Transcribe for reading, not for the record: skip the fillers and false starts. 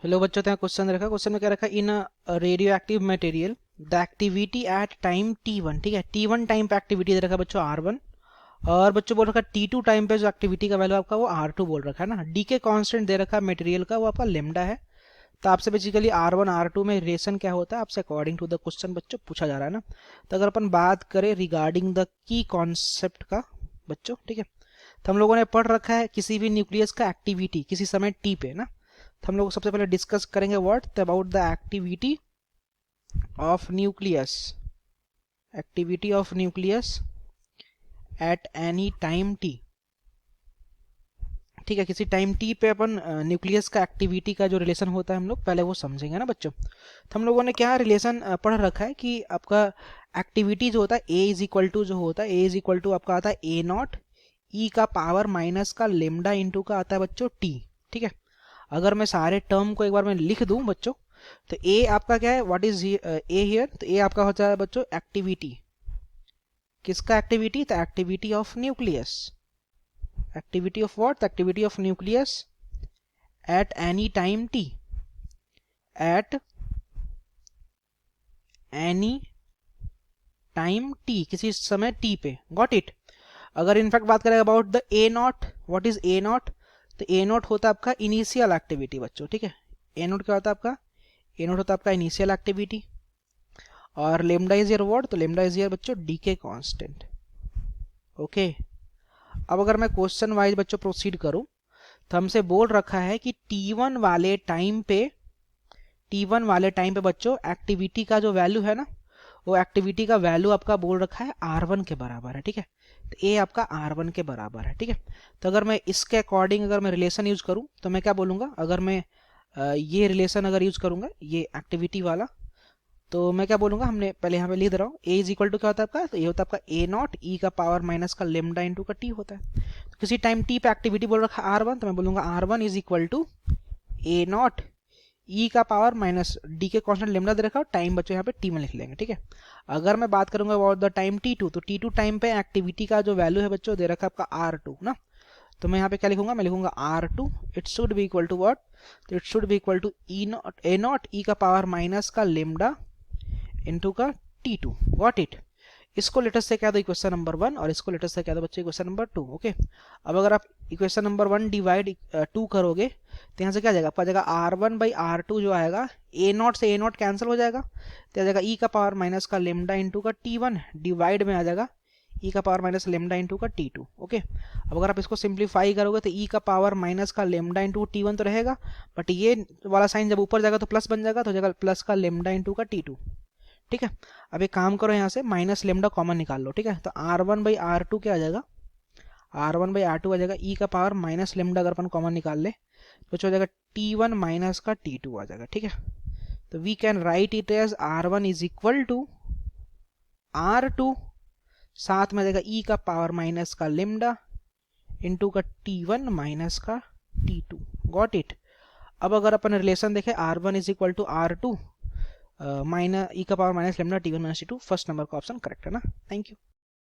Hello बच्चों, तो question रखा। क्वेश्चन में क्या रखा? In radioactive material the activity at time t1, ठीक है, t1 टाइम पे एक्टिविटी दे रखा बच्चों r1, और बच्चों बोल रखा t2 टाइम पे जो एक्टिविटी का वैल्यू आपका वो r2 बोल रखा है ना। डी के कांस्टेंट दे रखा है मटेरियल का, वो आपका लेमडा है। तो आपसे बेसिकली r1 r2 में रिलेशन क्या होता है आपसे अकॉर्डिंग टू द क्वेश्चन बच्चों पूछा जा रहा है ना। तो अगर अपन बात करें रिगार्डिंग द की कॉन्सेप्ट का बच्चों, ठीक है, तो हम लोगों ने पढ़ रखा है किसी भी न्यूक्लियस का एक्टिविटी किसी समय टी पे ना। तो हम लोग सबसे पहले डिस्कस करेंगे what about the activity of nucleus, activity of nucleus at any time T, ठीक है। किसी टाइम टी पे अपन न्यूक्लियस का एक्टिविटी का जो रिलेशन होता है हम लोग पहले वो समझेंगे ना बच्चों। तो हम लोगों ने क्या रिलेशन पढ़ रखा है कि आपका एक्टिविटी जो होता है ए इज इक्वल टू, जो होता है ए इज इक्वल टू आपका आता है ए नॉट ई का पावर माइनस का लेमडा इंटू का आता है बच्चों टी, ठीक है। अगर मैं सारे टर्म को एक बार मैं लिख दूं बच्चों, तो ए आपका क्या है, व्हाट इज ए हियर, तो ए आपका होता है बच्चों एक्टिविटी, किसका एक्टिविटी, तो activity of nucleus, activity of what, activity of nucleus at any time T, at any time T, किसी समय टी पे, गॉट इट। अगर इनफैक्ट बात करें about the A not, what is a not, तो ए not होता है आपका इनिशियल एक्टिविटी बच्चों, ठीक है। ए नॉट क्या होता है आपका, ए नॉट होता है आपका इनिशियल एक्टिविटी, और लेमडा इज ईयर व्हाट, तो लेमडा इज ईयर बच्चों डीके कांस्टेंट, ओके। अब अगर मैं क्वेश्चन वाइज बच्चों प्रोसीड करूं, तो हमसे बोल रखा है कि T1 वाले टाइम पे, T1 वाले टाइम पे बच्चों एक्टिविटी का जो वैल्यू है ना, वो एक्टिविटी का वैल्यू आपका बोल रखा है R1 के बराबर है, ठीक है। तो ए आपका R1 के बराबर है, ठीक है। तो अगर मैं इसके अकॉर्डिंग अगर मैं रिलेशन यूज करूं तो मैं क्या बोलूंगा, अगर मैं ये रिलेशन अगर यूज करूंगा ये एक्टिविटी वाला, तो मैं क्या बोलूंगा, हमने पहले यहाँ पे लिख दे रहा हूँ, ए इज इक्वल टू क्या होता है आपका, तो ये होता है आपका ए नॉट ई का पावर माइनस का लेमडा इंटू का टी होता है। तो किसी टाइम टी पे एक्टिविटी बोल रखा है R1, तो मैं बोलूंगा R1 is equal to A naught e का पावर माइनस डी के कॉन्स्टेंट लेमडा दे रखा है, टाइम बच्चों यहाँ पे टी में लिख लेंगे, ठीक है। अगर मैं बात करूंगा अबाउट द टाइम T2, तो T2 टाइम पे एक्टिविटी का जो वैल्यू है बच्चों दे रखा है आपका R2 ना। तो मैं यहाँ पे क्या लिखूंगा, मैं लिखूंगा R2 it should be equal to what, तो it should be equal to e naught A naught e का पावर माइनस का लेमडा इनटू का T2, गॉट इट। इसको लेटेस्ट से क्या दो इक्वेशन नंबर 1, और इसको लेटेस्ट से क्या दो बच्चे इक्वेशन नंबर 2, ओके। अब अगर आप इक्वेशन नंबर 1 डिवाइड 2 करोगे तो यहाँ से क्या जाएगा आपका, जाएगा R1 बाई R2 जो आएगा, ए नॉट से ए नॉट कैंसिल हो जाएगा, तो आ जाएगा ई का पावर माइनस का लेमडा इंटू का T1 डिवाइड में आ जाएगा ई का पावर माइनस लेमडा इंटू का T2, ओके। अब अगर आप इसको सिंप्लीफाई करोगे तो ई का पावर माइनस का लेमडा इंटू T1 तो रहेगा, बट ये वाला साइन जब ऊपर जाएगा तो प्लस बन जाएगा, तो जाएगा प्लस का लेमडा इंटू का T2, ठीक है। अब एक काम करो, यहाँ से माइनस लेमडा कॉमन निकाल लो, ठीक है। तो R1 बाई R2 क्या आ जाएगा, R1 बाई R2 आ जाएगा ई का पावर माइनस लेमडा, अगर अपन कॉमन निकाल ले तो हो जाएगा T1 माइनस का T2 आ जाएगा, ठीक है। तो we can write it as R1 is equal to R2, साथ में आ जाएगा ई का पावर माइनस का लेमडा इंटू का T1 माइनस का T2, गॉट इट। अब अगर अपन रिलेशन देखें R1 is equal to R2 minus e का power minus lambda T1 minus T2, first number का ऑप्शन करेक्ट है ना। Thank you.